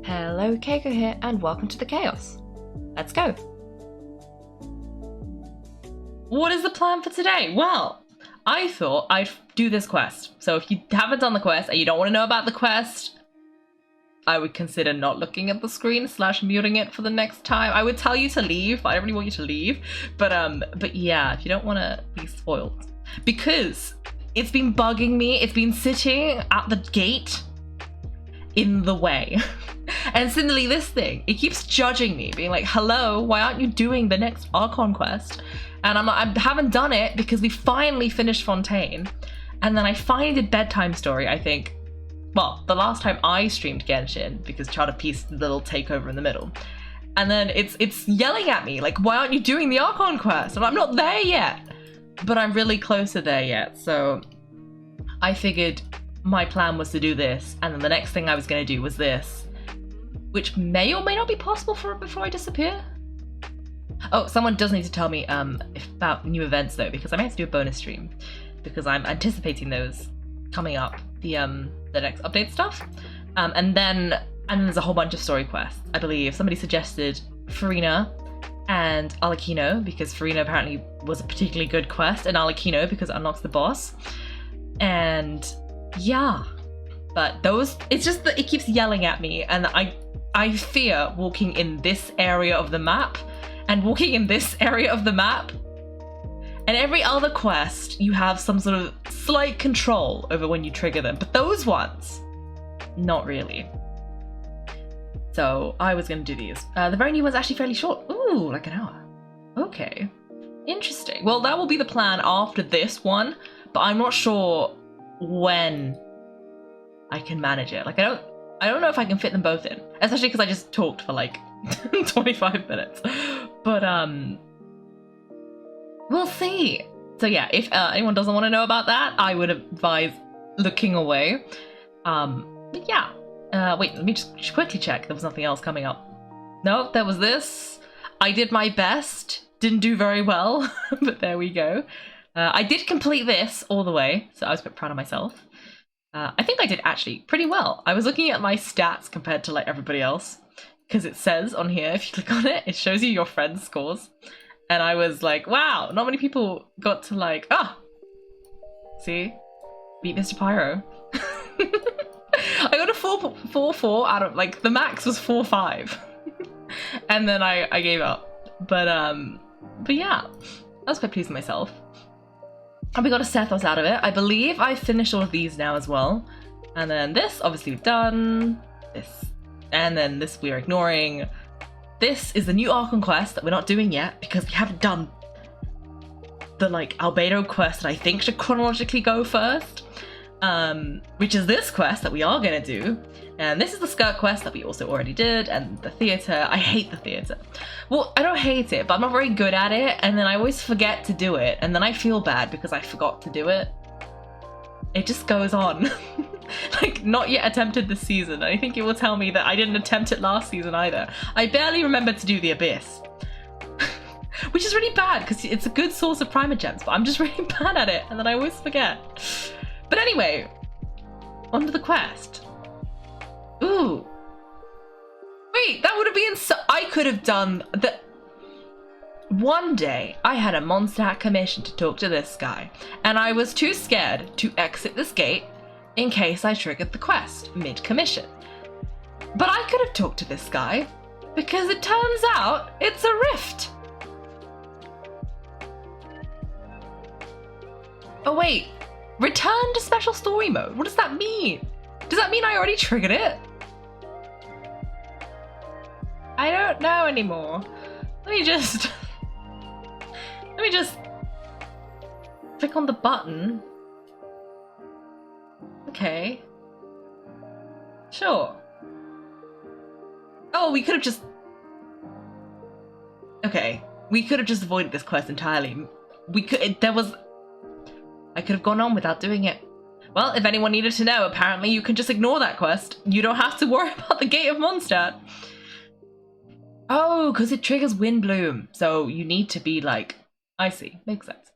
Hello, Kaiko here, and welcome to the chaos. Let's go. What is the plan for today? Well, I thought I'd do this quest. So if you haven't done the quest and you don't want to know about the quest, I would consider not looking at the screen / muting it for the next time. I would tell you to leave, but I don't really want you to leave. But yeah, if you don't want to be spoiled. Because it's been bugging me. It's been sitting at the gate in the way. And similarly, this thing, it keeps judging me, being like, hello, why aren't you doing the next Archon quest? And I'm like, I haven't done it because we finally finished Fontaine. And then I finally did Bedtime Story, I think. Well, the last time I streamed Genshin, because Child of Peace did a little takeover in the middle. And then it's yelling at me, like, why aren't you doing the Archon quest? And I'm not there yet. But I'm really close to there yet, so I figured my plan was to do this, and then the next thing I was going to do was this, which may or may not be possible before I disappear. Oh, someone does need to tell me about new events though, because I may have to do a bonus stream, because I'm anticipating those coming up, the next update stuff, and then there's a whole bunch of story quests. I believe somebody suggested Farina and Alakino, because Farina apparently was a particularly good quest, and Alakino because it unlocks the boss. And yeah, but those, it's just that it keeps yelling at me, and I fear walking in this area of the map and walking in this area of the map. And every other quest you have some sort of slight control over when you trigger them, but those ones, not really. So I was going to do these. The very new one's actually fairly short. Ooh, like an hour. Okay, interesting. Well, that will be the plan after this one, but I'm not sure when I can manage it. Like, I don't know if I can fit them both in, especially because I just talked for like 25 minutes. But we'll see. So yeah, if anyone doesn't want to know about that, I would advise looking away. But yeah. Wait, let me just quickly check. There was nothing else coming up. No, there was this. I did my best. Didn't do very well, but there we go. I did complete this all the way, so I was a bit proud of myself. I think I did actually pretty well. I was looking at my stats compared to like everybody else, because it says on here, if you click on it, it shows you your friends' scores. And I was like, wow, not many people got to like, see, beat Mr. Pyro. I got a 4.44 out of, like, the max was 4.5. And then I gave up. But yeah, I was quite pleased with myself. And we got a Sethos out of it. I believe I finished all of these now as well. And then this, obviously we've done. This. And then this we're ignoring. This is the new Archon quest that we're not doing yet because we haven't done the, like, Albedo quest that I think should chronologically go first. Which is this quest that we are gonna do. And this is the skirt quest that we also already did, and the theatre. I hate the theatre. Well, I don't hate it, but I'm not very good at it, and then I always forget to do it, and then I feel bad because I forgot to do it. It just goes on. Like, not yet attempted this season. I think it will tell me that I didn't attempt it last season either. I barely remembered to do the Abyss. Which is really bad, because it's a good source of Primogems, but I'm just really bad at it, and then I always forget. But anyway, on to the quest. Ooh. Wait, that would have been so... I could have done the... One day, I had a Mondstadt commission to talk to this guy, and I was too scared to exit this gate in case I triggered the quest mid-commission. But I could have talked to this guy, because it turns out it's a rift. Oh wait. Return to special story mode. What does that mean? Does that mean I already triggered it? I don't know anymore. Let me just click on the button. Okay. Sure. Oh, we could have just... Okay. We could have just avoided this quest entirely. I could have gone on without doing it. Well, if anyone needed to know, apparently you can just ignore that quest. You don't have to worry about the Gate of Mondstadt. Oh, because it triggers Windblume. So you need to be like... I see. Makes sense.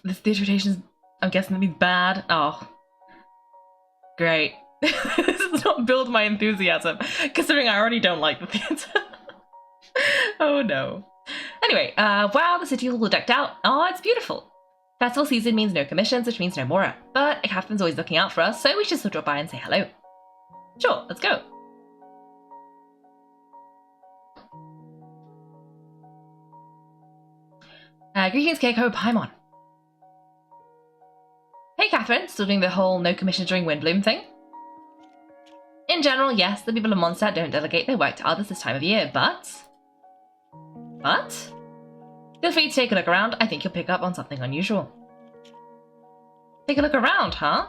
This theatre rotation is, I'm guessing, to be bad. Oh. Great. This does not build my enthusiasm, considering I already don't like the theatre. Oh no. Anyway, wow, the city is all decked out. Oh, it's beautiful. Festival season means no commissions, which means no Mora. But Catherine's always looking out for us, so we should still drop by and say hello. Sure, let's go. Greetings, Kaiko, Paimon. Hey, Catherine, still doing the whole no commissions during Windblume thing? In general, yes, the people of Mondstadt don't delegate their work to others this time of year, but... Feel free to take a look around. I think you'll pick up on something unusual. Take a look around, huh?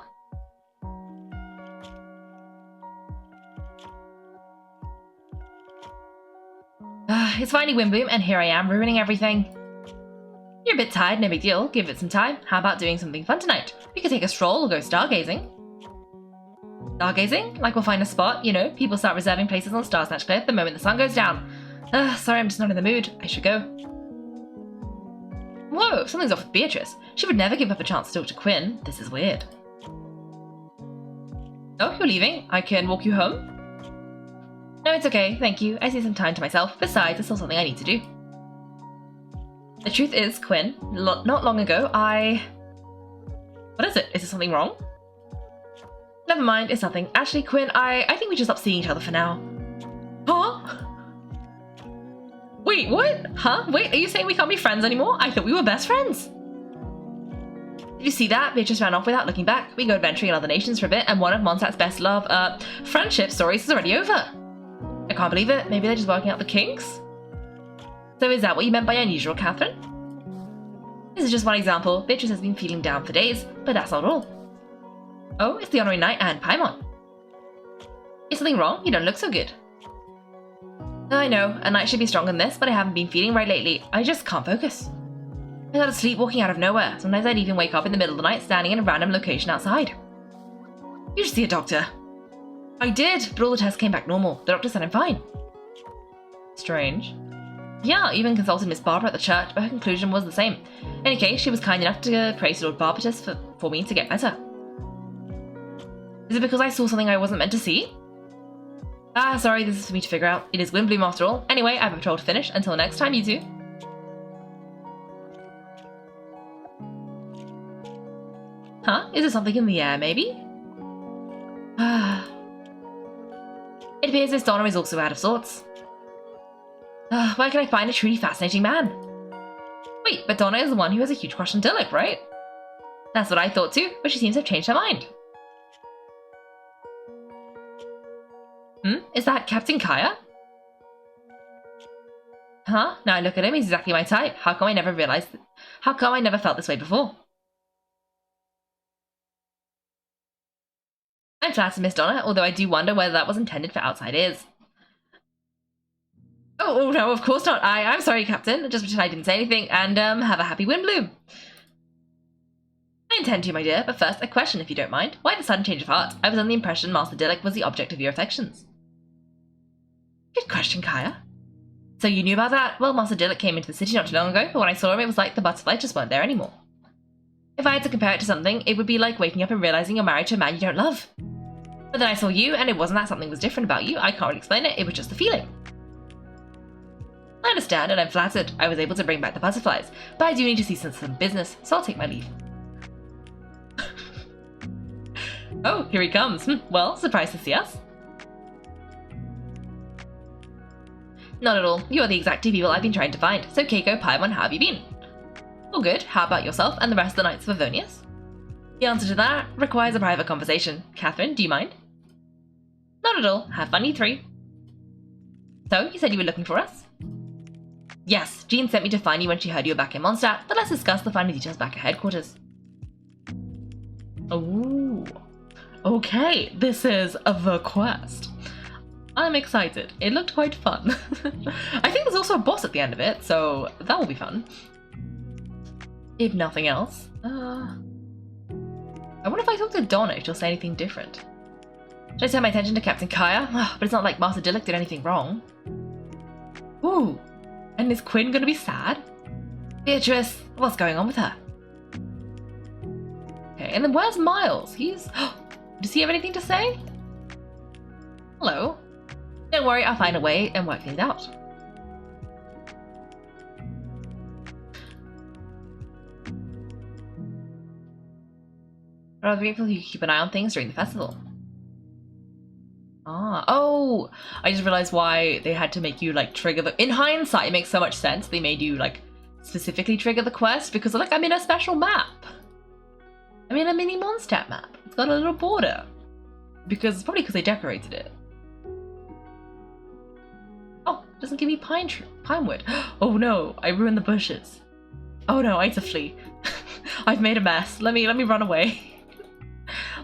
It's finally Windblume, and here I am, ruining everything. You're a bit tired, no big deal. Give it some time. How about doing something fun tonight? We could take a stroll or go stargazing. Stargazing? Like we'll find a spot, you know, people start reserving places on Star Snatch Cliff the moment the sun goes down. Sorry, I'm just not in the mood. I should go. Whoa, something's off with Beatrice. She would never give up a chance to talk to Quinn. This is weird. Oh, you're leaving? I can walk you home? No, it's okay, thank you. I see some time to myself. Besides, there's still something I need to do. The truth is, Quinn, not long ago, What is it? Is there something wrong? Never mind, it's nothing. Actually, Quinn, I think we should stop seeing each other for now. Huh? Wait, what? Huh? Wait, are you saying we can't be friends anymore? I thought we were best friends. Did you see that? Beatrice ran off without looking back. We go adventuring in other nations for a bit, and one of Mondstadt's best friendship stories is already over. I can't believe it. Maybe they're just working out the kinks? So is that what you meant by unusual, Catherine? This is just one example. Beatrice has been feeling down for days, but that's not all. Oh, it's the honorary knight and Paimon. Is something wrong? You don't look so good. I know, a knight should be stronger than this, but I haven't been feeling right lately. I just can't focus. I got asleep walking out of nowhere. Sometimes I'd even wake up in the middle of the night standing in a random location outside. You should see a doctor. I did, but all the tests came back normal. The doctor said I'm fine. Strange. Yeah, I even consulted Miss Barbara at the church, but her conclusion was the same. In any case, she was kind enough to pray to Lord Barbatus for me to get better. Is it because I saw something I wasn't meant to see? Sorry, this is for me to figure out. It is Windblume after all. Anyway, I have a patrol to finish. Until next time, you two. Huh? Is there something in the air, maybe? It appears Miss Donna is also out of sorts. Where can I find a truly fascinating man? Wait, but Donna is the one who has a huge crush on Dilek, right? That's what I thought too, but she seems to have changed her mind. Is that Captain Kaya? Huh? Now I look at him, he's exactly my type. How come I never felt this way before? I'm flattered, Miss Donna, although I do wonder whether that was intended for outside ears. Oh, no, of course not. I'm sorry, Captain. Just pretend I didn't say anything, and, have a happy Windblume. I intend to, my dear, but first, a question, if you don't mind. Why the sudden change of heart? I was under the impression Master Dilek was the object of your affections. Good question, Kaya. So you knew about that? Well, Master Dilek came into the city not too long ago, but when I saw him, it was like the butterflies just weren't there anymore. If I had to compare it to something, it would be like waking up and realizing you're married to a man you don't love. But then I saw you, and it wasn't that something was different about you. I can't really explain it. It was just the feeling. I understand, and I'm flattered. I was able to bring back the butterflies, but I do need to see some business, so I'll take my leave. Oh, here he comes. Well, surprised to see us. Not at all. You are the exact two people I've been trying to find. So Kaiko, Paimon, how have you been? All good. How about yourself and the rest of the Knights of Avonius? The answer to that requires a private conversation. Catherine, do you mind? Not at all. Have fun, you three. So, you said you were looking for us? Yes, Jean sent me to find you when she heard you were back in Mondstadt, but let's discuss the finer details back at headquarters. Ooh. Okay, this is the quest. I'm excited. It looked quite fun. I think there's also a boss at the end of it, so that will be fun. If nothing else. I wonder if I talk to Donna if she'll say anything different. Should I turn my attention to Captain Kaya? But it's not like Master Dilek did anything wrong. Ooh. And is Quinn gonna be sad? Beatrice, what's going on with her? Okay, and then where's Miles? Does he have anything to say? Hello. Don't worry, I'll find a way and work things out. I'm grateful you keep an eye on things during the festival. Oh! I just realized why they had to make you, like, trigger the... In hindsight, it makes so much sense they made you, like, specifically trigger the quest, because, like, I'm in a special map. I'm in a mini Mondstadt map. It's got a little border. It's probably because they decorated it. Oh, it doesn't give me pine wood. Oh no, I ruined the bushes. Oh no, I had to flee. I've made a mess. Let me run away.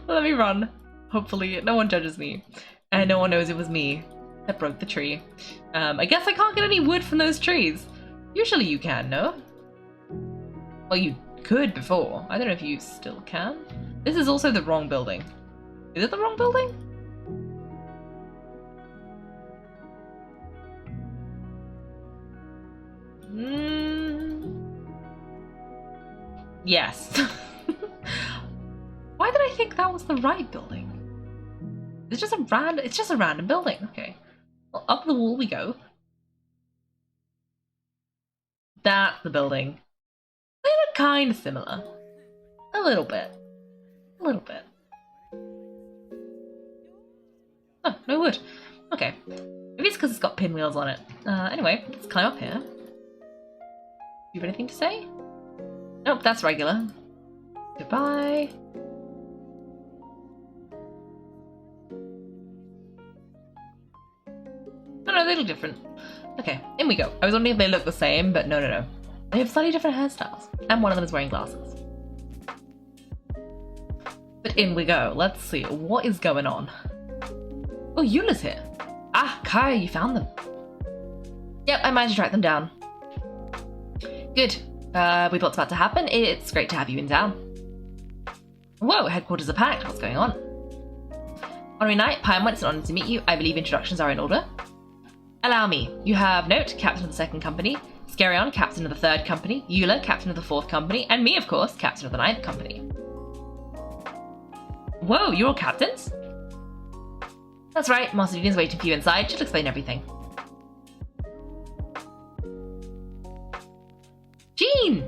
Let me run. Hopefully no one judges me. And no one knows it was me that broke the tree. I guess I can't get any wood from those trees. Usually you can, no? Well, you could before. I don't know if you still can. This is also the wrong building. Is it the wrong building? Yes. Why did I think that was the right building? It's just a random building. Okay. Well, up the wall we go. That's the building. They look kind of similar. A little bit. A little bit. Oh, no wood. Okay. Maybe it's because it's got pinwheels on it. Anyway, let's climb up here. You have anything to say? Nope, that's regular. Goodbye. Oh no, they look different. Okay, in we go. I was wondering if they look the same, but no. They have slightly different hairstyles, and one of them is wearing glasses. But in we go. Let's see, what is going on? Oh, Eula's here. Ah, Kai, you found them. Yep, I managed to track them down. Good. We thought what's about to happen. It's great to have you in town. Whoa, headquarters are packed. What's going on? Honorary Knight, Paimon, it's an honor to meet you. I believe introductions are in order. Allow me. You have Note, Captain of the 2nd Company, Skerion, Captain of the 3rd Company, Eula, Captain of the 4th Company, and me, of course, Captain of the 9th Company. Whoa, you're all captains? That's right, Master Dean is waiting for you inside. She'll explain everything. Jean!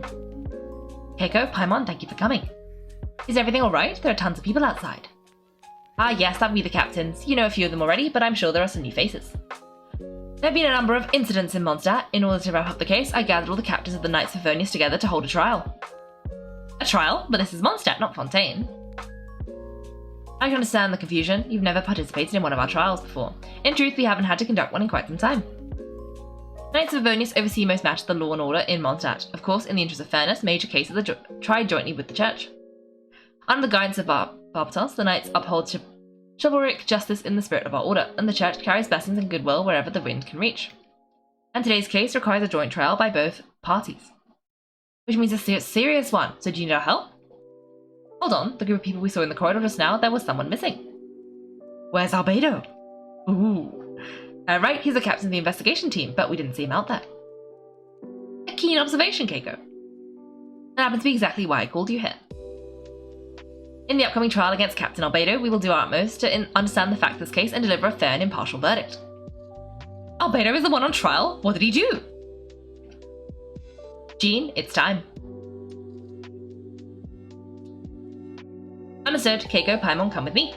Kaiko, Paimon, thank you for coming. Is everything alright? There are tons of people outside. Ah yes, that would be the captains. You know a few of them already, but I'm sure there are some new faces. There have been a number of incidents in Mondstadt. In order to wrap up the case, I gathered all the captains of the Knights of Favonius together to hold a trial. A trial? But this is Mondstadt, not Fontaine. I can understand the confusion. You've never participated in one of our trials before. In truth, we haven't had to conduct one in quite some time. Knights of Favonius oversee most matters of the law and order in Mondstadt. Of course, in the interest of fairness, major cases are tried jointly with the Church. Under the guidance of Barbatos, the Knights uphold chivalric justice in the spirit of our order, and the Church carries blessings and goodwill wherever the wind can reach. And today's case requires a joint trial by both parties. Which means a serious one, so do you need our help? Hold on, the group of people we saw in the corridor just now, there was someone missing. Where's Albedo? Ooh. Right, he's the captain of the investigation team, but we didn't see him out there. A keen observation, Kaiko. That happens to be exactly why I called you here. In the upcoming trial against Captain Albedo, we will do our utmost to understand the facts of this case and deliver a fair and impartial verdict. Albedo is the one on trial? What did he do? Jean, it's time. Understood. Kaiko, Paimon, come with me.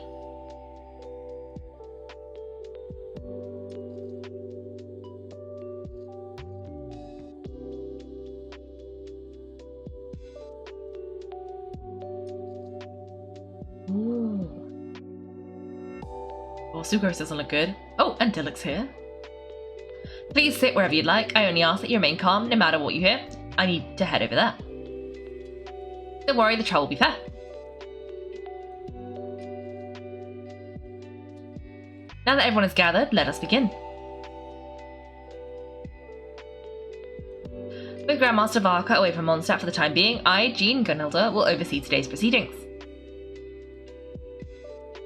Ooh. Well, Sucrose doesn't look good. Oh, and Dilek's here. Please sit wherever you'd like. I only ask that you remain calm no matter what you hear. I need to head over there. Don't worry, the trial will be fair. Now that everyone is gathered, let us begin. With Grandmaster Varka away from Mondstadt for the time being, I, Jean Gunhilda, will oversee today's proceedings.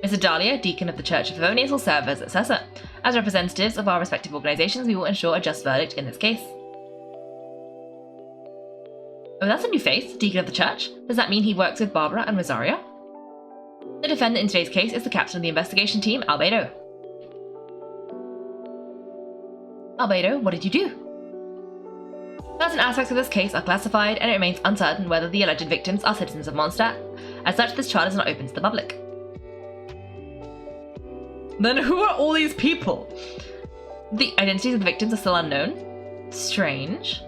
Mr. Dahlia, Deacon of the Church of Favonius, will serve as assessor. As representatives of our respective organizations, we will ensure a just verdict in this case. Oh, that's a new face, Deacon of the Church. Does that mean he works with Barbara and Rosario? The defendant in today's case is the captain of the investigation team, Albedo. Albedo, what did you do? Certain aspects of this case are classified, and it remains uncertain whether the alleged victims are citizens of Mondstadt. As such, this trial is not open to the public. Then who are all these people? The identities of the victims are still unknown. Strange.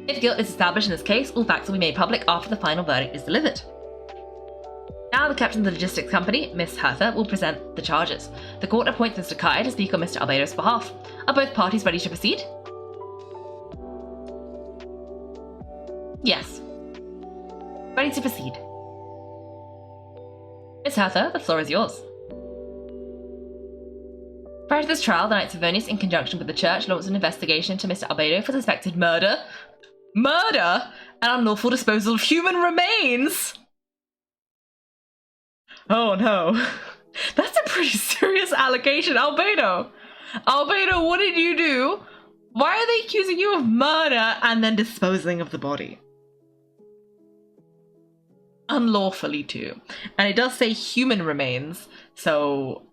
If guilt is established in this case, all facts will be made public after the final verdict is delivered. Now the captain of the logistics company, Miss Hertha, will present the charges. The court appoints Mr. Kai to speak on Mr. Albedo's behalf. Are both parties ready to proceed? Yes. Ready to proceed. Miss Hertha, the floor is yours. Prior to this trial, the Knights of Venice, in conjunction with the church, launched an investigation into Mr. Albedo for suspected murder, and unlawful disposal of human remains! Oh no. That's a pretty serious allegation, Albedo! Albedo, what did you do? Why are they accusing you of murder and then disposing of the body? Unlawfully too. And it does say human remains, so...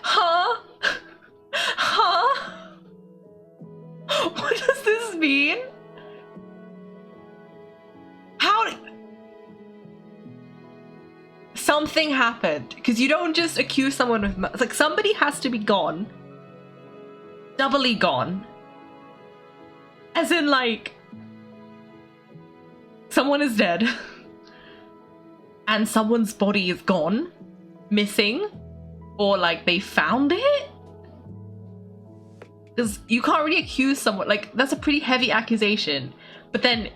Huh? Huh? What does this mean? How? Something happened, because you don't just accuse someone of it's like somebody has to be gone, doubly gone, as in like someone is dead and someone's body is gone, missing, or like they found it. Because you can't really accuse someone, like that's a pretty heavy accusation, but then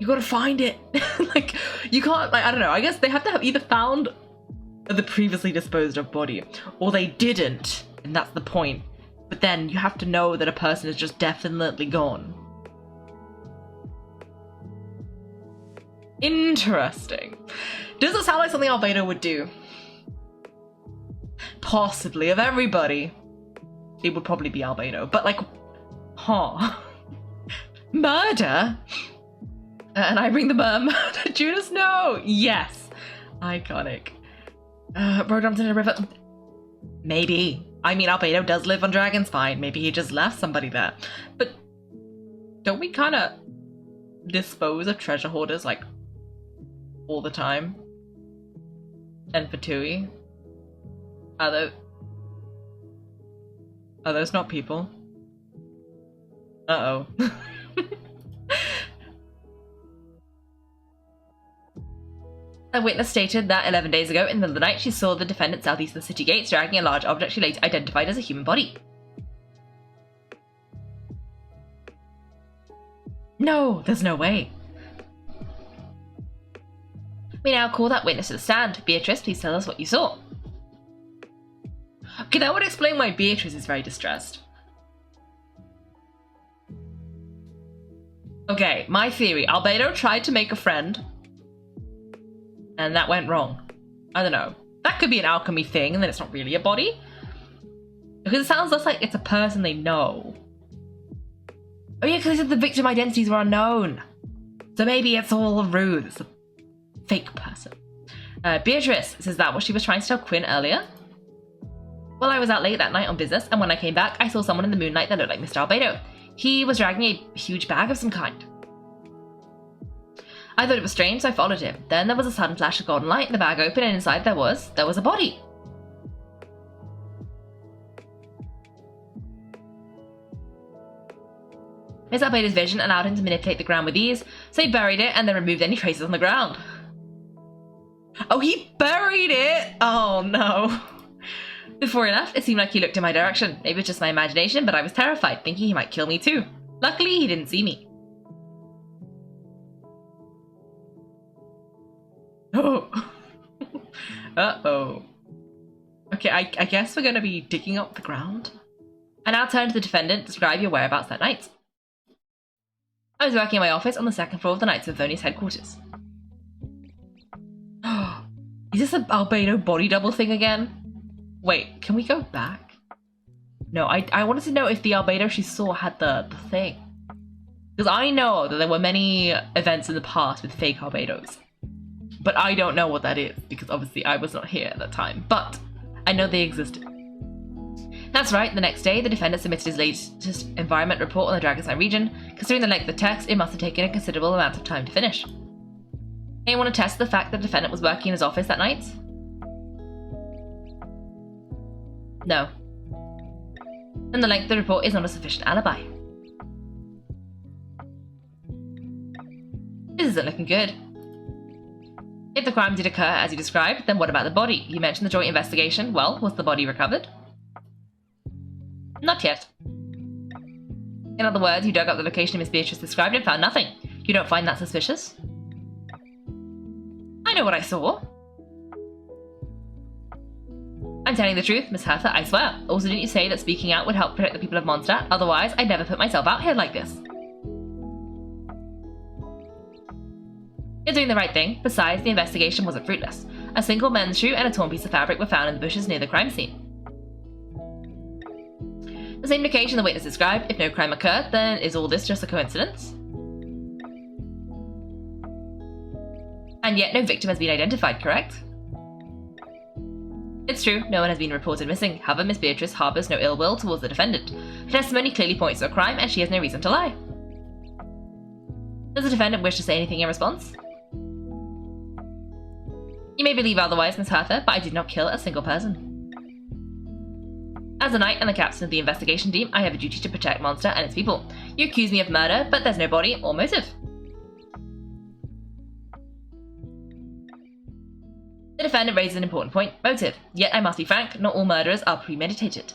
you gotta find it. Like you can't, like I don't know, I guess they have to have either found the previously disposed of body or they didn't, and that's the point. But then you have to know that a person is just definitely gone. Interesting. Does it sound like something Albedo would do? Possibly. Of everybody, it would probably be Albedo. But like, huh? Murder? And I bring the murder. Judas, no! Yes! Iconic. Bro jumped in a river. Maybe. I mean, Albedo does live on Dragonspine. Maybe he just left somebody there. But don't we kind of dispose of treasure hoarders, like, all the time? And Fatui? Are those not people? Uh-oh. A witness stated that 11 days ago, in the middle of the night, she saw the defendant southeast of the city gates dragging a large object she later identified as a human body. No, there's no way. We now call that witness to the stand. Beatrice, please tell us what you saw. Okay, that would explain why Beatrice is very distressed. Okay, my theory. Albedo tried to make a friend, and that went wrong. I don't know. That could be an alchemy thing, and then it's not really a body. Because it sounds less like it's a person they know. Oh yeah, because they said the victim identities were unknown. So maybe it's all a ruse. It's a fake person. Beatrice, is that what she was trying to tell Quinn earlier? Well, I was out late that night on business, and when I came back, I saw someone in the moonlight that looked like Mr. Albedo. He was dragging a huge bag of some kind. I thought it was strange, so I followed him. Then there was a sudden flash of golden light, the bag opened, and inside there was a body. Miss Albedo's vision allowed him to manipulate the ground with ease, so he buried it and then removed any traces on the ground. Oh, he buried it! Oh no. Before he left, it seemed like he looked in my direction. Maybe it was just my imagination, but I was terrified, thinking he might kill me too. Luckily, he didn't see me. Oh. Uh-oh. Okay, I guess we're gonna be digging up the ground. I now turn to the defendant. Describe your whereabouts that night. I was working in my office on the second floor of the Knights of Voni's headquarters. Is this an Albedo body double thing again? Wait, can we go back? No, I wanted to know if the Albedo she saw had the thing. Because I know that there were many events in the past with fake Albedos. but I don't know what that is, because obviously I was not here at that time, but I know they existed. That's right, the next day, the defendant submitted his latest environment report on the Dragonstein region. Considering the length of the text, it must have taken a considerable amount of time to finish. Anyone attest to the fact that the defendant was working in his office that night? No. And the length of the report is not a sufficient alibi. This isn't looking good. If the crime did occur as you described, then what about the body? You mentioned the joint investigation. Well, was the body recovered? Not yet. In other words, you dug up the location Miss Beatrice described and found nothing. You don't find that suspicious? I know what I saw. I'm telling the truth, Miss Hertha, I swear. Also, didn't you say that speaking out would help protect the people of Mondstadt? Otherwise, I'd never put myself out here like this. You're doing the right thing. Besides, the investigation wasn't fruitless. A single men's shoe and a torn piece of fabric were found in the bushes near the crime scene. The same location the witness described. If no crime occurred, then is all this just a coincidence? And yet no victim has been identified, correct? It's true, no one has been reported missing. However, Miss Beatrice harbours no ill will towards the defendant. Her testimony clearly points to a crime, and she has no reason to lie. Does the defendant wish to say anything in response? You may believe otherwise, Miss Hertha, but I did not kill a single person. As a knight and the captain of the investigation team, I have a duty to protect Mondstadt and its people. You accuse me of murder, but there's no body or motive. The defendant raises an important point, motive. Yet I must be frank, not all murderers are premeditated.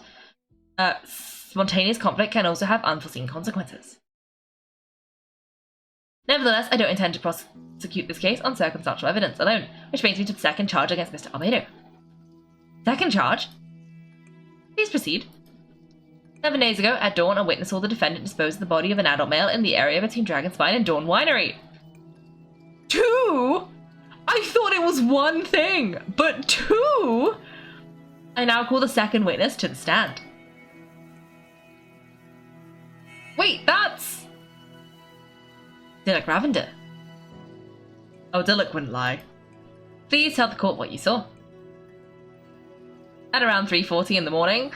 Spontaneous conflict can also have unforeseen consequences. Nevertheless, I don't intend to prosecute this case on circumstantial evidence alone, which brings me to the second charge against Mr. Albedo. Second charge? Please proceed. 7 days ago, at dawn, a witness saw the defendant dispose of the body of an adult male in the area between Dragonspine and Dawn Winery. 2? I thought it was one thing, but 2? I now call the second witness to the stand. Wait, that's... Dilek Ravender. Oh, Dilek wouldn't lie. Please tell the court what you saw. At around 3:40 in the morning,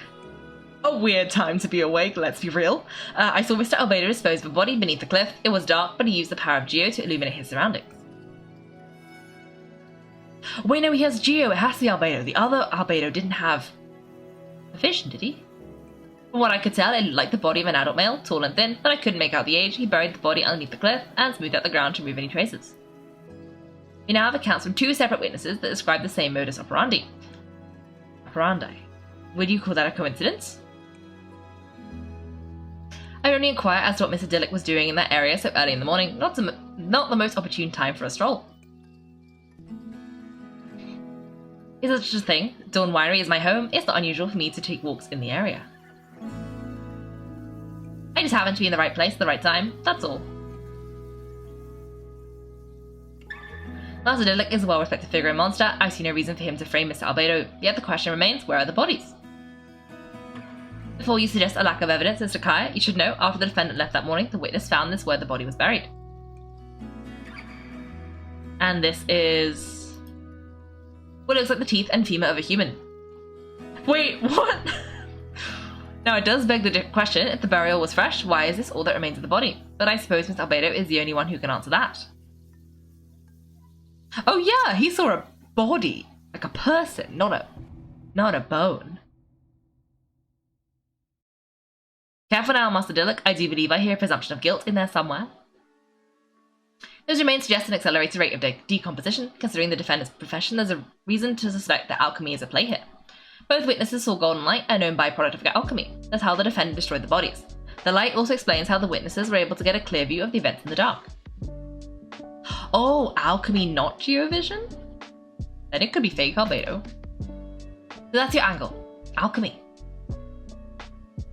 a weird time to be awake, let's be real, I saw Mr. Albedo dispose of a body beneath the cliff. It was dark, but he used the power of Geo to illuminate his surroundings. Wait, no, he has Geo, it has to be Albedo. The other Albedo didn't have a vision, did he? From what I could tell, it looked like the body of an adult male, tall and thin, but I couldn't make out the age. He buried the body underneath the cliff and smoothed out the ground to remove any traces. We now have accounts from 2 separate witnesses that describe the same modus operandi. Would you call that a coincidence? I only inquire as to what Mr. Dilek was doing in that area so early in the morning, not the most opportune time for a stroll. Is there such a thing? Dawn Winery is my home. It's not unusual for me to take walks in the area. I just happened to be in the right place at the right time, that's all. Master Dilek is a well-respected figure in Mondstadt. I see no reason for him to frame Mr. Albedo, yet the question remains, where are the bodies? Before you suggest a lack of evidence, Mr. Kaya, you should know, after the defendant left that morning, the witness found this where the body was buried. And this is... what looks like the teeth and femur of a human. Wait, what? Now it does beg the question, if the burial was fresh, why is this all that remains of the body? But I suppose Mr. Albedo is the only one who can answer that. Oh yeah, he saw a body, like a person, not a bone. Careful now, Master Dilek. I do believe I hear a presumption of guilt in there somewhere. Those remains suggest an accelerated rate of decomposition. Considering the defendant's profession, there's a reason to suspect that alchemy is at play here. Both witnesses saw golden light, a known byproduct of alchemy. That's how the defendant destroyed the bodies. The light also explains how the witnesses were able to get a clear view of the events in the dark. Oh, alchemy, not geovision? Then it could be fake Albedo. So that's your angle. Alchemy.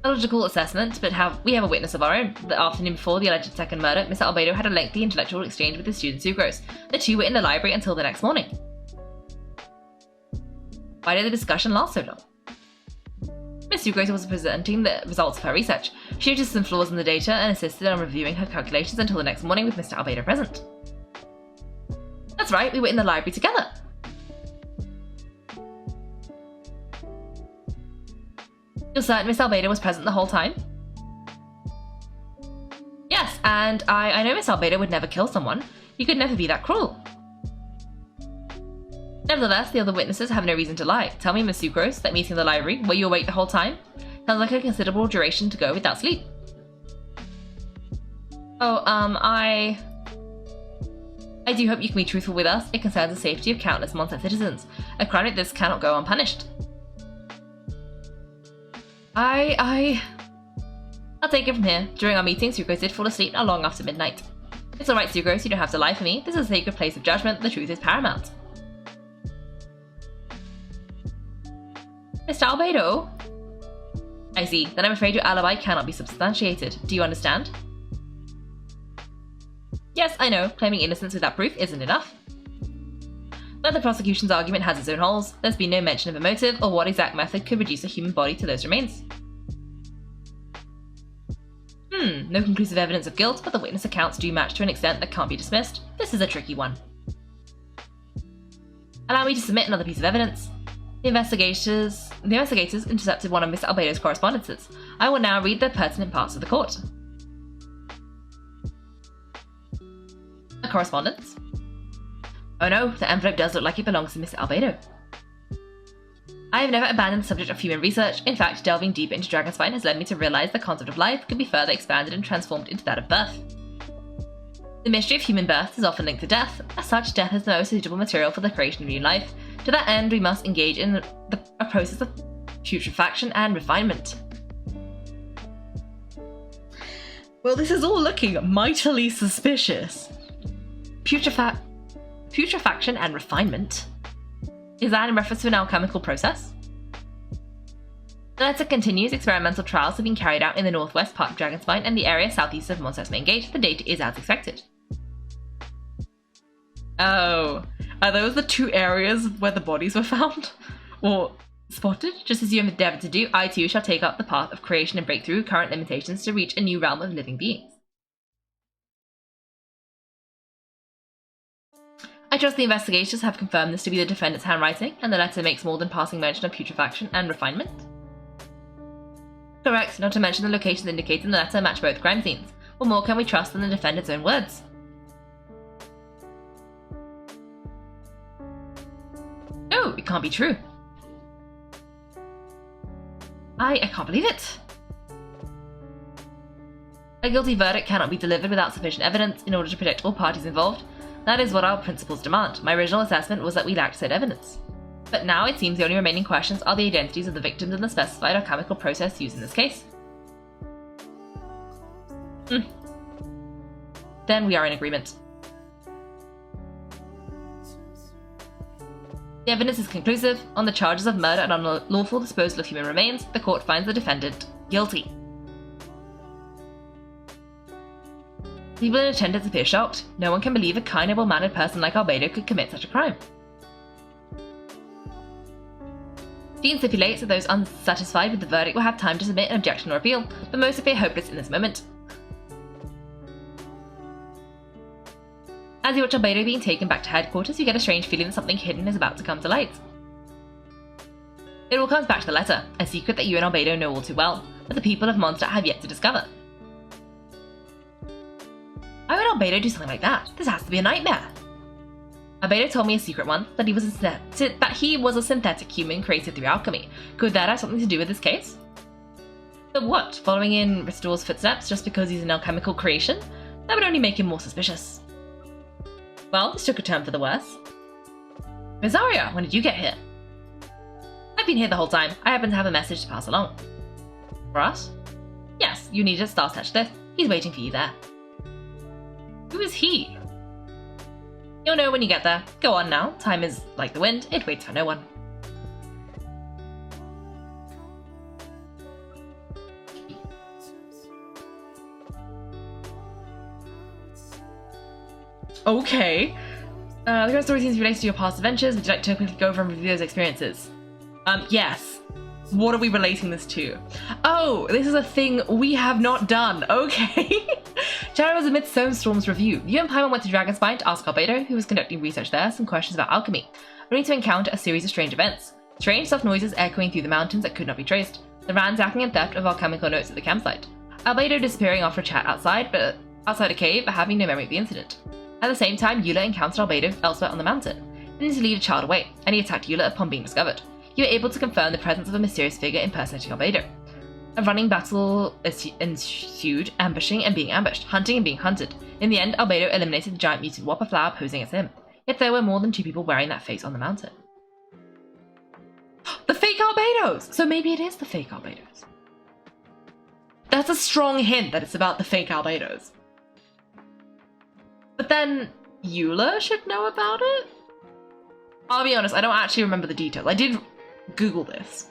A logical assessment, but we have a witness of our own. The afternoon before the alleged second murder, Mr. Albedo had a lengthy intellectual exchange with his student Sucrose. The two were in the library until the next morning. Why did the discussion last so long? Miss Sucrose was presenting the results of her research. She noticed some flaws in the data and insisted on reviewing her calculations until the next morning with Mr. Albedo present. That's That's right, we were in the library together. You're certain Miss Albedo was present the whole time? Yes, and I know Miss Albedo would never kill someone. You could never be that cruel. Nevertheless, the other witnesses have no reason to lie. Tell me, Miss Sucrose, that meeting in the library, were you awake the whole time? Sounds like a considerable duration to go without sleep. Oh, I do hope you can be truthful with us. It concerns the safety of countless Mondstadt citizens. A crime like this cannot go unpunished. I'll take it from here. During our meeting, Sucrose did fall asleep not long after midnight. It's alright, Sucrose, you don't have to lie for me. This is a sacred place of judgment. The truth is paramount. Mr. Albedo? I see. Then I'm afraid your alibi cannot be substantiated. Do you understand? Yes, I know. Claiming innocence without proof isn't enough. But the prosecution's argument has its own holes. There's been no mention of a motive or what exact method could reduce a human body to those remains. No conclusive evidence of guilt, but the witness accounts do match to an extent that can't be dismissed. This is a tricky one. Allow me to submit another piece of evidence. The investigators intercepted one of Miss Albedo's correspondences. I will now read the pertinent parts of the court. A correspondence? Oh no, the envelope does look like it belongs to Miss Albedo. I have never abandoned the subject of human research. In fact, delving deeper into Dragonspine has led me to realize the concept of life could be further expanded and transformed into that of birth. The mystery of human birth is often linked to death. As such, death is the most suitable material for the creation of new life. To that end, we must engage in a process of putrefaction and refinement. Well, this is all looking mightily suspicious. Putrefaction and refinement? Is that in reference to an alchemical process? The letter continues. Experimental trials have been carried out in the northwest part of Dragonspine and the area southeast of Mondstadt's main gate. The data is as expected. Oh, are those the two areas where the bodies were found? Or spotted? Just as you have endeavored to do, I too shall take up the path of creation and break through current limitations to reach a new realm of living beings. I trust the investigators have confirmed this to be the defendant's handwriting, and the letter makes more than passing mention of putrefaction and refinement. Correct, not to mention the locations indicated in the letter match both crime scenes. What more can we trust than the defendant's own words? No, it can't be true. I can't believe it. A guilty verdict cannot be delivered without sufficient evidence in order to protect all parties involved. That is what our principles demand. My original assessment was that we lacked said evidence. But now it seems the only remaining questions are the identities of the victims and the specified alchemical process used in this case. Then we are in agreement. The evidence is conclusive. On the charges of murder and unlawful disposal of human remains, the court finds the defendant guilty. People in attendance appear shocked. No one can believe a kind, noble-mannered person like Albedo could commit such a crime. Dean stipulates that those unsatisfied with the verdict will have time to submit an objection or appeal, but most appear hopeless in this moment. As you watch Albedo being taken back to headquarters, you get a strange feeling that something hidden is about to come to light. It all comes back to the letter, a secret that you and Albedo know all too well, but the people of Mondstadt have yet to discover. Why would Albedo do something like that? This has to be a nightmare. Albedo told me a secret once, that he was a synthetic human created through alchemy. Could that have something to do with this case? But what? Following in Restor's footsteps just because he's an alchemical creation? That would only make him more suspicious. Well, this took a turn for the worse. Rosaria, when did you get here? I've been here the whole time. I happen to have a message to pass along. For us? Yes, you needed a star touch this. He's waiting for you there. Who is he? You'll know when you get there. Go on now. Time is like the wind. It waits for no one. Okay. The current story seems related to your past adventures. Would you like to quickly go over and review those experiences? Yes. What are we relating this to? Oh, this is a thing we have not done. Okay. Shadow was amidst Storm's review. You and Paimon went to Dragonspine to ask Albedo, who was conducting research there, some questions about alchemy, only to encounter a series of strange events. Strange soft noises echoing through the mountains that could not be traced. The ransacking and theft of alchemical notes at the campsite. Albedo disappearing after a chat outside a cave, but having no memory of the incident. At the same time, Eula encountered Albedo elsewhere on the mountain, needing to lead a child away, and he attacked Eula upon being discovered. You were able to confirm the presence of a mysterious figure impersonating Albedo. A running battle ensued, ambushing and being ambushed, hunting and being hunted. In the end, Albedo eliminated the giant mutant whopper flower posing as him. Yet there were more than 2 people wearing that face on the mountain. The fake Albedos! So maybe it is the fake Albedos. That's a strong hint that it's about the fake Albedos. But then, Eula should know about it? I'll be honest, I don't actually remember the details. I did Google this,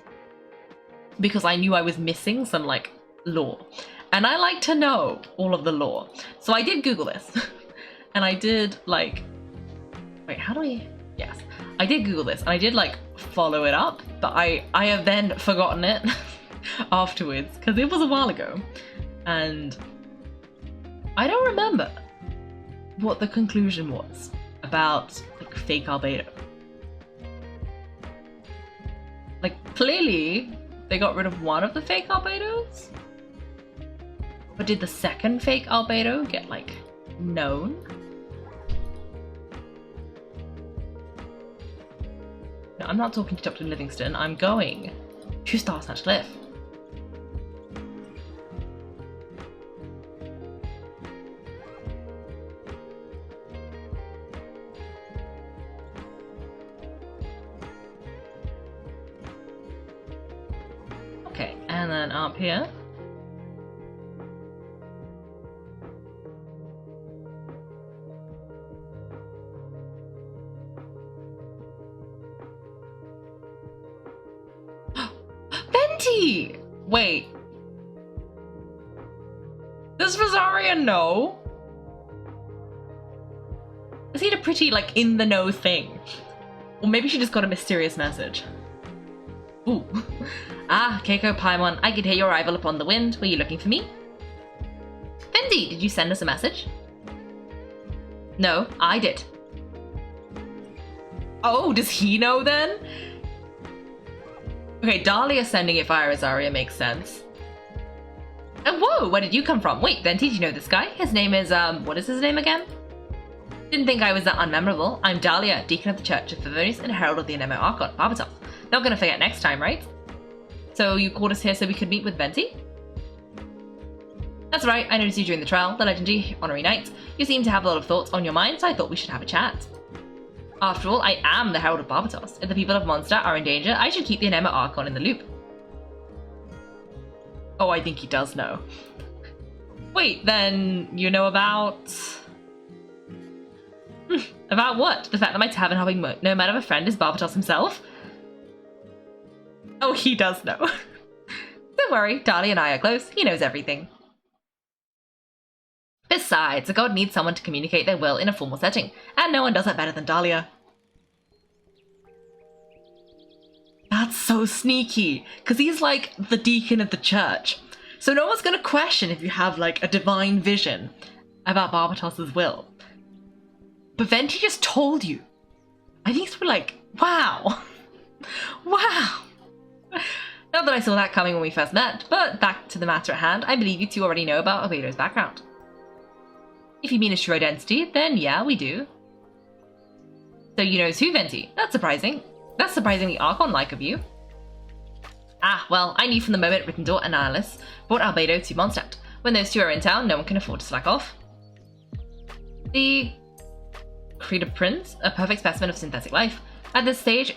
because I knew I was missing some, like, lore. And I like to know all of the lore. So I did Google this. And I did, like... Wait, how do I... Yes. I did Google this, and I did, like, follow it up. But I have then forgotten it afterwards, because it was a while ago. And I don't remember what the conclusion was about, like, fake Albedo. Like, clearly, they got rid of one of the fake Albedos? But did the second fake Albedo get, like, known? No, I'm not talking to Dr. Livingston, I'm going to Star Snatch Cliff. Okay, and then up here. Venti! Wait. Does Rosaria know? Is he a pretty, like, in-the-know thing? Or maybe she just got a mysterious message. Ooh. Ah, Kaiko, Paimon, I could hear your arrival upon the wind. Were you looking for me? Venti, did you send us a message? No, I did. Oh, does he know then? Okay, Dahlia sending it via Rosaria makes sense. And whoa, where did you come from? Wait, Venti, do you know this guy? His name is, what is his name again? Didn't think I was that unmemorable. I'm Dahlia, Deacon of the Church of Favonius and Herald of the Anemo Archon, Barbatos. Not gonna forget next time, right? So you called us here so we could meet with Venti? That's right, I noticed you during the trial, the legendary honorary knight. You seem to have a lot of thoughts on your mind, so I thought we should have a chat. After all, I am the Herald of Barbatos. If the people of Mondstadt are in danger, I should keep the Anemo Archon in the loop. Oh, I think he does know. Wait, then you know about... About what? The fact that my tavern hopping nomad of a friend is Barbatos himself? Oh, he does know. Don't worry, Dahlia and I are close. He knows everything. Besides, a god needs someone to communicate their will in a formal setting, and no one does that better than Dahlia. That's so sneaky, because he's like the deacon of the church. So no one's going to question if you have like a divine vision about Barbatos' will. But Venti just told you. I think it's like, wow. Wow. Not that I saw that coming when we first met, but back to the matter at hand, I believe you two already know about Albedo's background. If you mean his true identity, then yeah, we do. So you know who, Venti? That's surprising. That's surprisingly Archon-like of you. Ah, well, I knew from the moment Rittendor and Alice brought Albedo to Mondstadt. When those two are in town, no one can afford to slack off. The Creed Prince, a perfect specimen of synthetic life. At this stage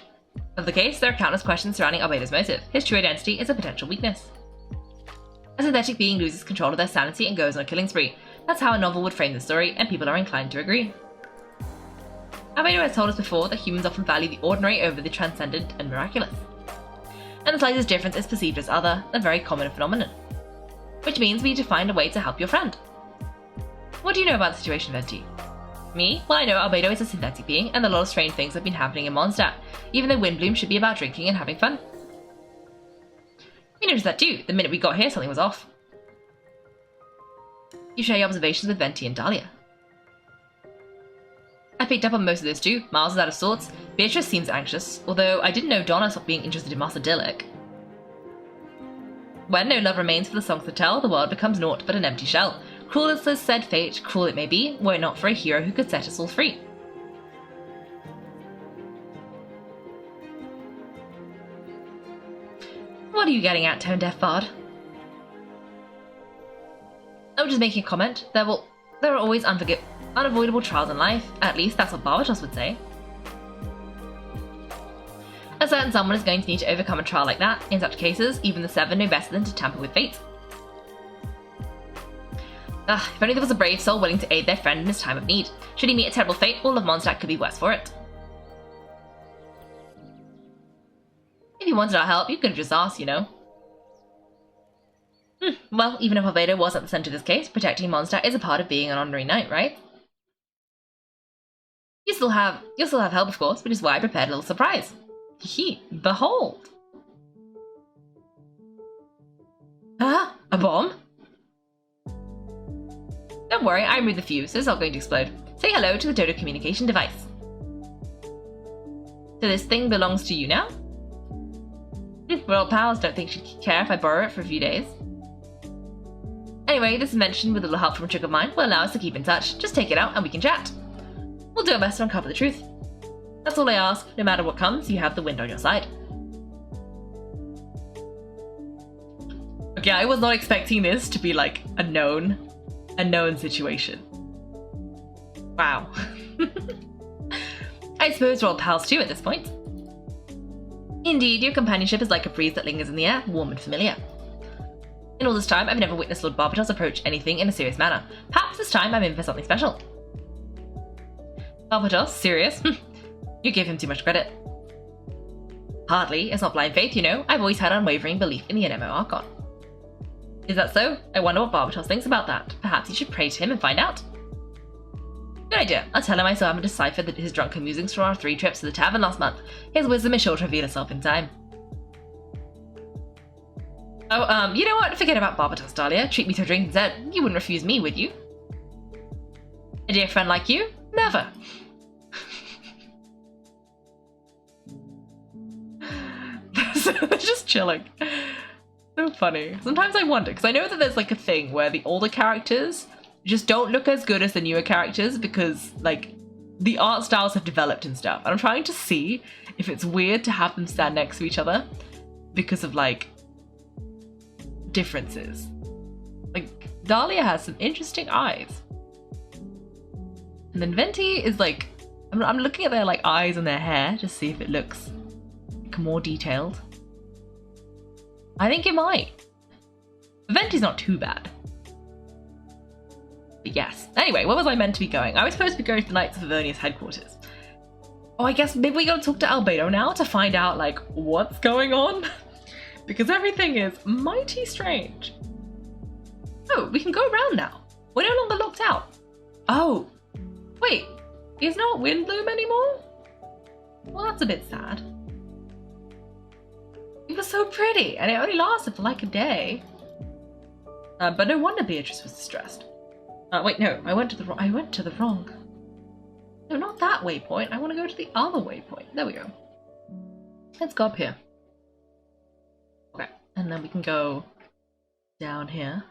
of the case, there are countless questions surrounding Albedo's motive. His true identity is a potential weakness. A synthetic being loses control of their sanity and goes on a killing spree. That's how a novel would frame the story, and people are inclined to agree. Albedo has told us before that humans often value the ordinary over the transcendent and miraculous. And the slightest difference is perceived as other, a very common phenomenon. Which means we need to find a way to help your friend. What do you know about the situation, Venti? Me? Well, I know Albedo is a synthetic being, and a lot of strange things have been happening in Mondstadt, even though Windblume should be about drinking and having fun. We noticed that too. The minute we got here, something was off. You share your observations with Venti and Dahlia. I picked up on most of this too. Miles is out of sorts. Beatrice seems anxious, although I didn't know Donna stopped being interested in Master Dillick. When no love remains for the songs to tell, the world becomes naught but an empty shell. Cruel as this said fate, cruel it may be, were it not for a hero who could set us all free. What are you getting at, tone-deaf bard? I was just making a comment. There are always unavoidable trials in life. At least that's what Barbatos would say. A certain someone is going to need to overcome a trial like that. In such cases, even the Seven know better than to tamper with fate. If only there was a brave soul willing to aid their friend in his time of need. Should he meet a terrible fate, all of Mondstadt could be worse for it. If you wanted our help, you could have just asked, you know. Well, even if Albedo was at the centre of this case, protecting Mondstadt is a part of being an honorary knight, right? You'll still have help, of course, which is why I prepared a little surprise. Behold! Ah, a bomb? Don't worry, I removed the fuse, so it's not going to explode. Say hello to the Dodo communication device. So this thing belongs to you now? We're old pals, don't think she'd care if I borrow it for a few days. Anyway, this invention with a little help from a trick of mine will allow us to keep in touch. Just take it out and we can chat. We'll do our best to uncover the truth. That's all I ask. No matter what comes, you have the wind on your side. Okay, I was not expecting this to be like a known situation. Wow. I suppose we're all pals too at this point. Indeed, your companionship is like a breeze that lingers in the air, warm and familiar. In all this time, I've never witnessed Lord Barbatos approach anything in a serious manner. Perhaps this time I'm in for something special. Barbatos? Serious? You give him too much credit. Hardly. It's not blind faith, you know. I've always had unwavering belief in the NMO Archon. Is that so? I wonder what Barbatos thinks about that. Perhaps you should pray to him and find out. Good idea. I'll tell him I still haven't deciphered his drunken musings from our 3 trips to the tavern last month. His wisdom is sure to reveal itself in time. Oh, you know what? Forget about Barbatos, Dahlia. Treat me to a drink instead. You wouldn't refuse me, would you? A dear friend like you? Never. They're just chilling. So funny. Sometimes I wonder, because I know that there's like a thing where the older characters just don't look as good as the newer characters because like the art styles have developed and stuff. And I'm trying to see if it's weird to have them stand next to each other because of like differences. Like Dahlia has some interesting eyes. And then Venti is like, I'm looking at their like eyes and their hair to see if it looks like more detailed. I think it might. Venti's not too bad. But yes. Anyway, where was I meant to be going? I was supposed to be going to the Knights of Avernia's headquarters. Oh, I guess maybe we gotta talk to Albedo now to find out like what's going on. Because everything is mighty strange. Oh, we can go around now. We're no longer locked out. Oh, wait, he's not Windblume anymore? Well, that's a bit sad. It was so pretty, and it only lasted for like a day. But no wonder Beatrice was distressed. Wait, no, I went to the wrong. No, not that waypoint. I want to go to the other waypoint. There we go. Let's go up here. Okay, and then we can go down here.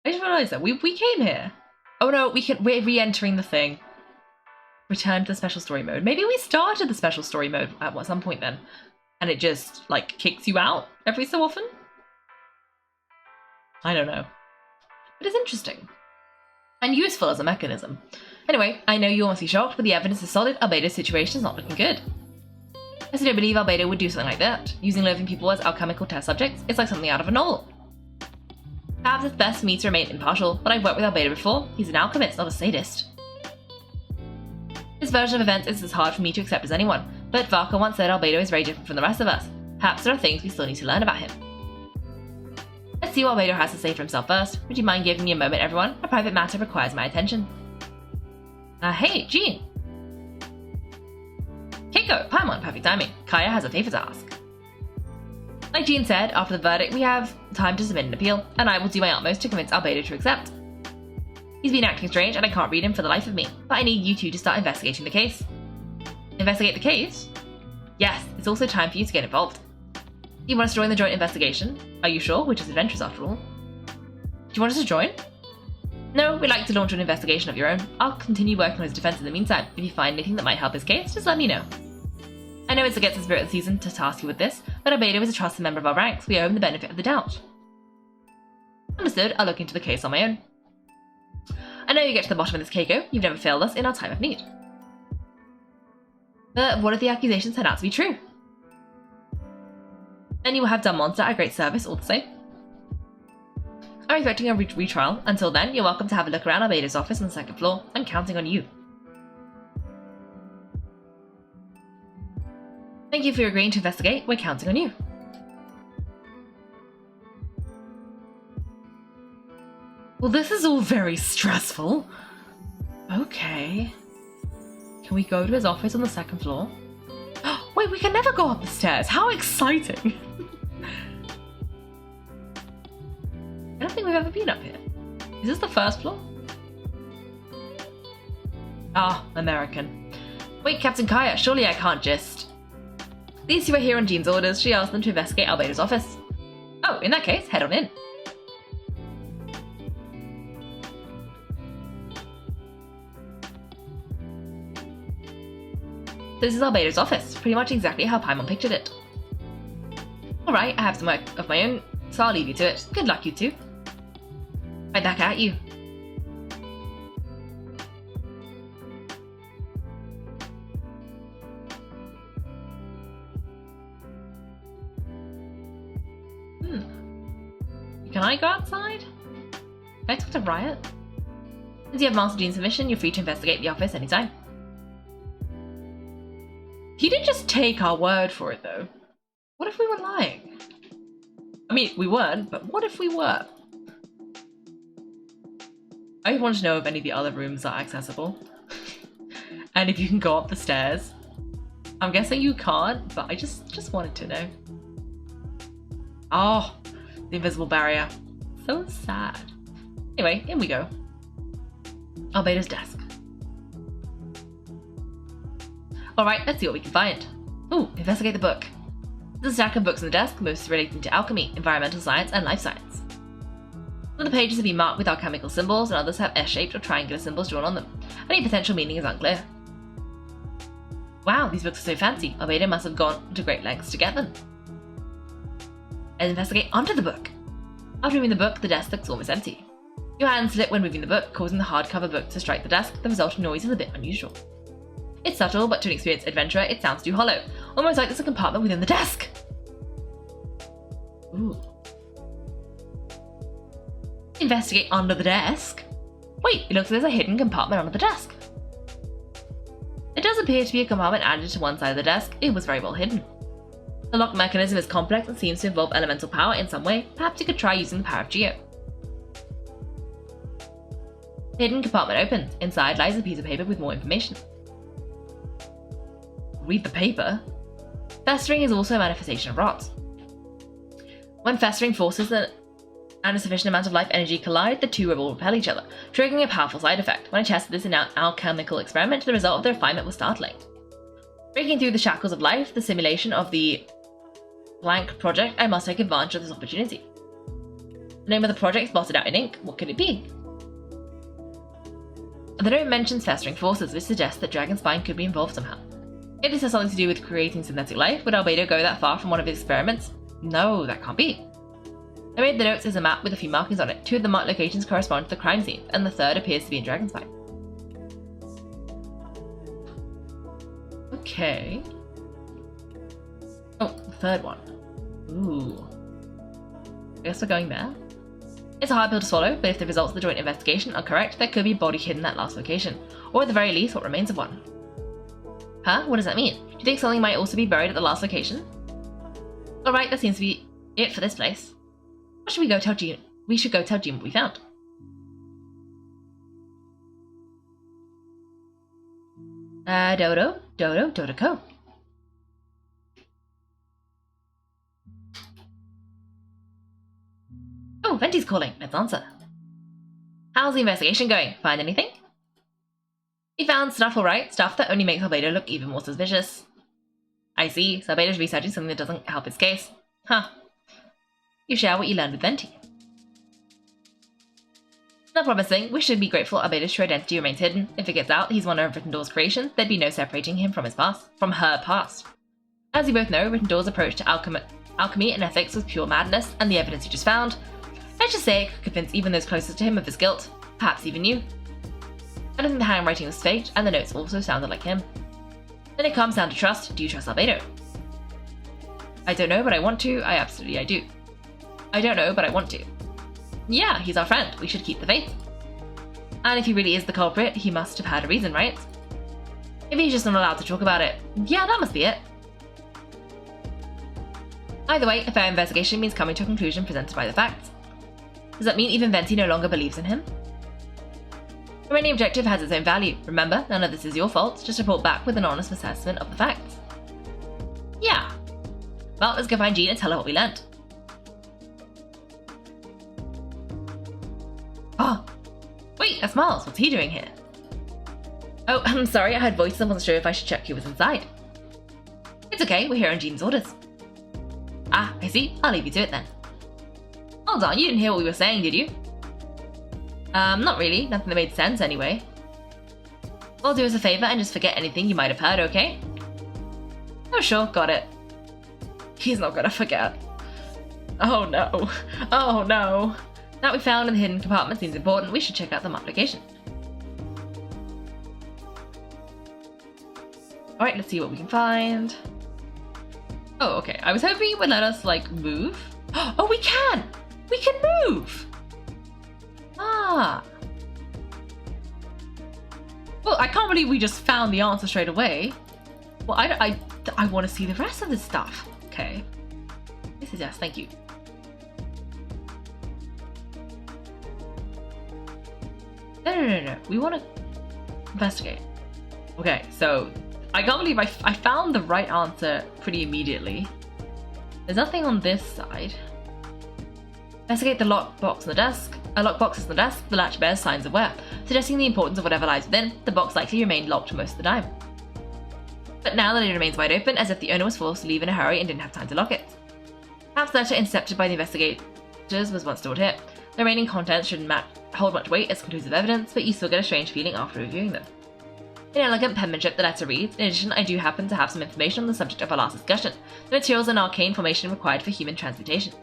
I just realized that we came here. Oh no, we're re-entering the thing. Return to the special story mode. Maybe we started the special story mode at some point then, and it just like kicks you out every so often. I don't know, but it's interesting and useful as a mechanism. Anyway, I know you all must be shocked, but the evidence is solid. Albedo's situation is not looking good. I still don't believe Albedo would do something like that. Using loathing people as alchemical test subjects, it's like something out of a novel. Perhaps it's best for me to remain impartial, but I've worked with Albedo before. He's an alchemist, not a sadist. His version of events is as hard for me to accept as anyone, but Varka once said Albedo is very different from the rest of us. Perhaps there are things we still need to learn about him. Let's see what Albedo has to say for himself first. Would you mind giving me a moment, everyone? A private matter requires my attention. Hey, Jean! Kaiko, Paimon, perfect timing. Kaya has a favor to ask. Like Jean said, after the verdict, we have time to submit an appeal, and I will do my utmost to convince Albedo to accept. He's been acting strange, and I can't read him for the life of me, but I need you two to start investigating the case. Investigate the case? Yes, it's also time for you to get involved. Do you want us to join the joint investigation? Are you sure? We're just adventurers after all. Do you want us to join? No, we'd like to launch an investigation of your own. I'll continue working on his defense in the meantime. If you find anything that might help his case, just let me know. I know it's against the spirit of the season to task you with this, but Albedo is a trusted member of our ranks. We owe him the benefit of the doubt. Understood, I'll look into the case on my own. I know you get to the bottom of this, Kaiko. You've never failed us in our time of need. But what if the accusations turn out to be true? Then you will have done Mondstadt a great service all the same. I'm expecting a retrial. Until then, you're welcome to have a look around Albedo's office on the second floor. I'm counting on you. Thank you for agreeing to investigate. We're counting on you. Well, this is all very stressful. Okay. Can we go to his office on the second floor? Wait, we can never go up the stairs. How exciting. I don't think we've ever been up here. Is this the first floor? Ah, American. Wait, Captain Kaya, surely I can't just... These two are here on Jean's orders. She asked them to investigate Albedo's office. Oh, in that case, head on in. This is Albedo's office, pretty much exactly how Paimon pictured it. Alright, I have some work of my own, so I'll leave you to it. Good luck, you two. Right back at you. Can I go outside? Can I talk to Riot? Since you have Master Jean's permission, you're free to investigate the office anytime. He didn't just take our word for it, though. What if we were lying? I mean, we weren't, but what if we were? I want to know if any of the other rooms are accessible. And if you can go up the stairs. I'm guessing you can't, but I just wanted to know. Oh, the invisible barrier. So sad. Anyway, in we go. Albedo's desk. Alright, let's see what we can find. Ooh, investigate the book. There's a stack of books on the desk, most relating to alchemy, environmental science, and life science. Some of the pages have been marked with alchemical symbols, and others have S-shaped or triangular symbols drawn on them. Any potential meaning is unclear. Wow, these books are so fancy. Albedo must have gone to great lengths to get them. Let's investigate under the book. After moving the book, the desk looks almost empty. Your hand slip when moving the book, causing the hardcover book to strike the desk. The resulting noise is a bit unusual. It's subtle, but to an experienced adventurer, it sounds too hollow, almost like there's a compartment within the desk. Ooh. Investigate under the desk. Wait, it looks like there's a hidden compartment under the desk. It does appear to be a compartment added to one side of the desk. It was very well hidden. The lock mechanism is complex and seems to involve elemental power in some way. Perhaps you could try using the power of Geo. The hidden compartment opens. Inside lies a piece of paper with more information. Read the paper. Festering is also a manifestation of rot. When festering forces and a sufficient amount of life energy collide, the two will repel each other, triggering a powerful side effect. When I tested this in an alchemical experiment, the result of the refinement was startling. Breaking through the shackles of life, the simulation of the blank project, I must take advantage of this opportunity. The name of the project is blotted out in ink. What could it be? The note mentions festering forces, which suggests that Dragonspine could be involved somehow. If this has something to do with creating synthetic life, would Albedo go that far from one of his experiments? No, that can't be. I made the notes as a map with a few markings on it. Two of the marked locations correspond to the crime scene, and the third appears to be in Dragonspine. Okay. Oh, the third one. Ooh. I guess we're going there. It's a hard pill to swallow, but if the results of the joint investigation are correct, there could be a body hidden at that last location, or at the very least, what remains of one. Huh? What does that mean? Do you think something might also be buried at the last location? Alright, that seems to be it for this place. What should we go tell Jean? We should go tell Jean what we found. Dodo, Dodoko. Oh, Venti's calling. Let's answer. How's the investigation going? Find anything? He found stuff alright, stuff that only makes Albedo look even more suspicious. I see, so Albedo's researching something that doesn't help his case. Huh. You share what you learned with Venti. Not promising. We should be grateful Albedo's true identity remains hidden. If it gets out, he's one of Gryffindor's creations, there'd be no separating him from her past. As you both know, Gryffindor's approach to alchemy and ethics was pure madness, and the evidence you just found, let's just say it could convince even those closest to him of his guilt, perhaps even you. I don't think the handwriting was faked, and the notes also sounded like him. Then it comes down to trust. Do you trust Albedo? I don't know, but I want to. I do. I don't know, but I want to. Yeah, he's our friend. We should keep the faith. And if he really is the culprit, he must have had a reason, right? Maybe he's just not allowed to talk about it. Yeah, that must be it. Either way, a fair investigation means coming to a conclusion presented by the facts. Does that mean even Venti no longer believes in him? Remaining objective has its own value. Remember, none of this is your fault. Just report back with an honest assessment of the facts. Yeah. Well, let's go find Jean and tell her what we learned. Oh, wait, that's Miles. What's he doing here? Oh, I'm sorry, I heard voices and wasn't sure if I should check who was inside. It's okay, we're here on Jean's orders. Ah, I see. I'll leave you to it then. Hold on, you didn't hear what we were saying, did you? Not really. Nothing that made sense anyway. Well, do us a favor and just forget anything you might have heard, okay? Oh, sure, got it. He's not gonna forget. Oh no. Oh no. That we found in the hidden compartment seems important. We should check out the application. Alright, let's see what we can find. Oh, okay. I was hoping it would let us, like, move. Oh, we can! We can move! Ah. Well, I can't believe we just found the answer straight away. Well, I want to see the rest of this stuff. Okay. This is yes, thank you. No. We want to investigate. Okay, so I can't believe I found the right answer pretty immediately. There's nothing on this side. Investigate the lockbox on the desk. A lockbox is on the desk. The latch bears signs of wear, suggesting the importance of whatever lies within. The box likely remained locked most of the time. But now the lid remains wide open, as if the owner was forced to leave in a hurry and didn't have time to lock it. Perhaps the letter intercepted by the investigators was once stored here. The remaining contents shouldn't hold much weight as conclusive evidence, but you still get a strange feeling after reviewing them. In elegant penmanship, the letter reads, in addition, I do happen to have some information on the subject of our last discussion, the materials and arcane formation required for human transmutation.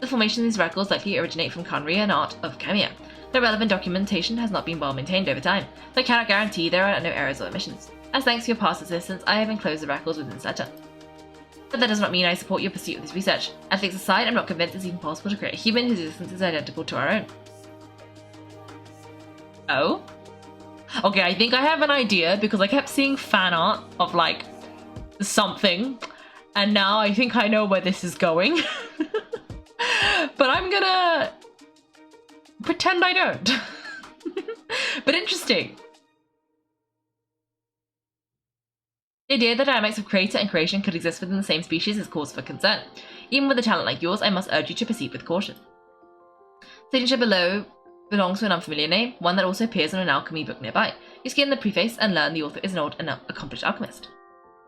The formation of these records likely originate from Conria and art of Chemia. The relevant documentation has not been well maintained over time, but I cannot guarantee there are no errors or omissions. As thanks for your past assistance, I have enclosed the records within this letter. But that does not mean I support your pursuit of this research. Ethics aside, I'm not convinced it's even possible to create a human whose existence is identical to our own. Oh? Okay, I think I have an idea because I kept seeing fan art of, like, something, and now I think I know where this is going. But I'm gonna pretend I don't. But interesting. The idea that dynamics of creator and creation could exist within the same species is cause for concern. Even with a talent like yours, I must urge you to proceed with caution. Signature below belongs to an unfamiliar name, one that also appears in an alchemy book nearby. You scan the preface and learn the author is an old and accomplished alchemist.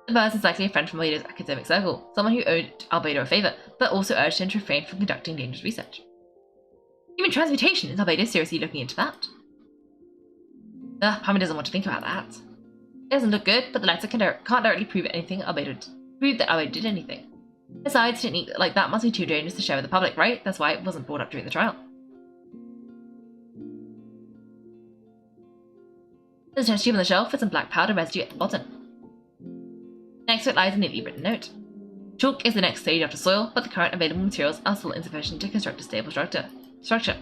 The person is likely a friend from Albedo's academic circle, someone who owed Albedo a favour, but also urged him to refrain from conducting dangerous research. Human transmutation, is Albedo seriously looking into that? Harmon doesn't want to think about that. It doesn't look good, but the letter can't directly prove that Albedo did anything. Besides, technique like that must be too dangerous to share with the public, right? That's why it wasn't brought up during the trial. There's a test tube on the shelf with some black powder residue at the bottom. Next to it lies a neatly written note. Chalk is the next stage after soil, but the current available materials are still insufficient to construct a stable structure.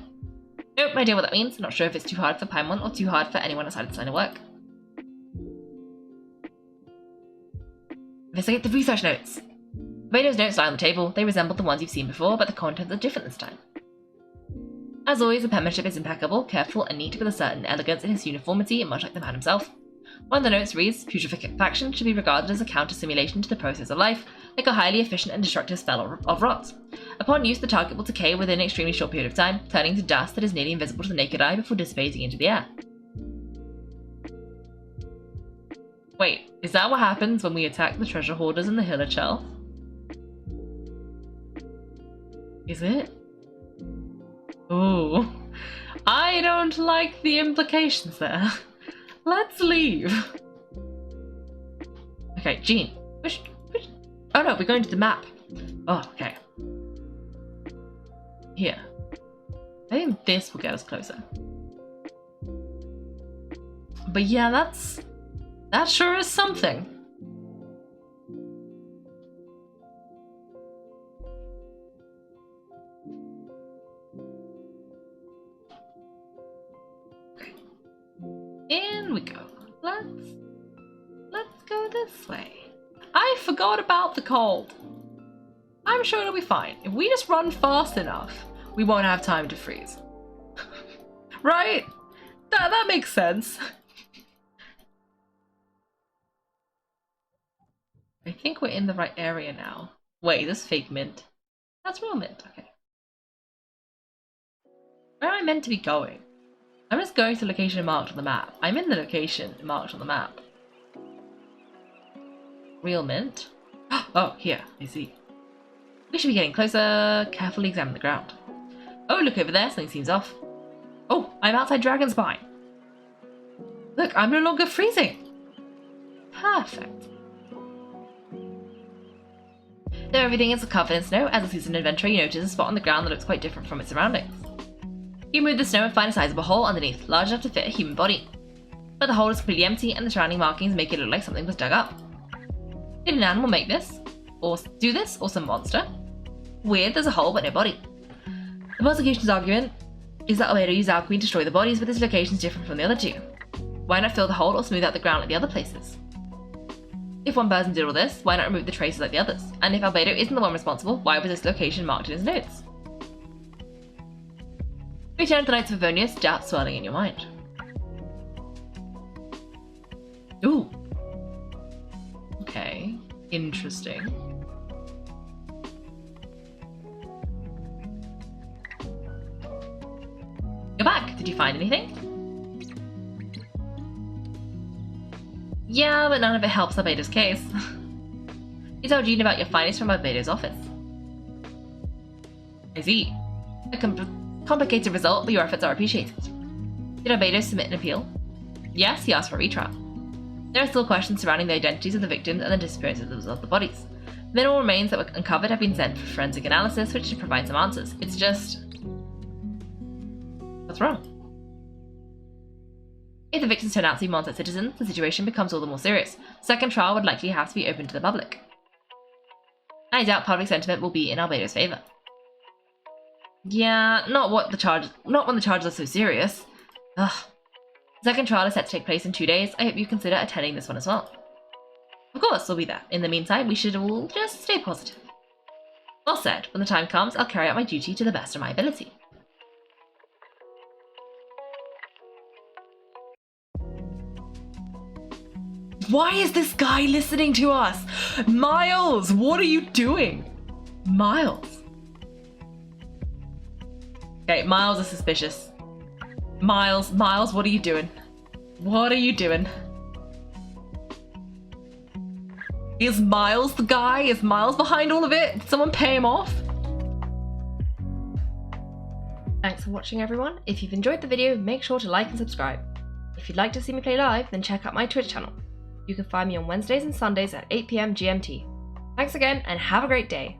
Nope, no idea what that means. Not sure if it's too hard for Paimon or too hard for anyone outside the line of work. Investigate the research notes. Albedo's notes lie on the table. They resemble the ones you've seen before, but the contents are different this time. As always, the penmanship is impeccable, careful, and neat with a certain elegance in his uniformity, much like the man himself. One of the notes reads, putrefaction should be regarded as a counter-simulation to the process of life, like a highly efficient and destructive spell of rot. Upon use, the target will decay within an extremely short period of time, turning to dust that is nearly invisible to the naked eye before dissipating into the air. Wait, is that what happens when we attack the treasure hoarders in the Hillage Shelf? Is it? Ooh. I don't like the implications there. Let's leave. Okay, Jean. Oh no, we're going to the map. Oh, okay. Here. I think this will get us closer. But yeah, that sure is something. Okay. In we go. Let's go this way. I forgot about the cold. I'm sure it'll be fine. If we just run fast enough, we won't have time to freeze. Right? That makes sense. I think we're in the right area now. Wait, this is fake mint. That's real mint, okay. Where am I meant to be going? I'm just going to the location marked on the map. I'm in the location marked on the map. Real mint? Oh, here, I see. We should be getting closer. Carefully examine the ground. Oh, look over there, something seems off. Oh, I'm outside Dragon's Spine. Look, I'm no longer freezing. Perfect. Though everything is covered in snow, as a seasoned adventurer, you notice a spot on the ground that looks quite different from its surroundings. You move the snow and find a sizable hole underneath, large enough to fit a human body. But the hole is completely empty, and the surrounding markings make it look like something was dug up. Did an animal make this? Or do this? Or some monster? Weird, there's a hole but no body. The prosecution's argument is that Albedo used alchemy to destroy the bodies, but this location is different from the other two. Why not fill the hole or smooth out the ground like the other places? If one person did all this, why not remove the traces like the others? And if Albedo isn't the one responsible, why was this location marked in his notes? Return to the Knights of Favonius, doubt swirling in your mind. Ooh. Okay. Interesting. You're back. Did you find anything? Yeah, but none of it helps Albedo's case. You told Jean about your findings from Albedo's office. I see. A complicated result, but your efforts are appreciated. Did Albedo submit an appeal? Yes, he asked for a retrial. There are still questions surrounding the identities of the victims and the disappearances of the bodies. The mineral remains that were uncovered have been sent for forensic analysis, which should provide some answers. It's just... what's wrong? If the victims turn out to be Mondstadt citizens, the situation becomes all the more serious. The second trial would likely have to be open to the public. I doubt public sentiment will be in Albedo's favour. Yeah, not when the charges are so serious. Ugh. The second trial is set to take place in 2 days. I hope you consider attending this one as well. Of course, we'll be there. In the meantime, we should all just stay positive. Well said. When the time comes, I'll carry out my duty to the best of my ability. Why is this guy listening to us? Miles, what are you doing? Miles. Okay, Miles is suspicious. Miles, what are you doing? What are you doing? Is Miles the guy? Is Miles behind all of it? Did someone pay him off? Thanks for watching, everyone. If you've enjoyed the video, make sure to like and subscribe. If you'd like to see me play live, then check out my Twitch channel. You can find me on Wednesdays and Sundays at 8 PM GMT. Thanks again, and have a great day.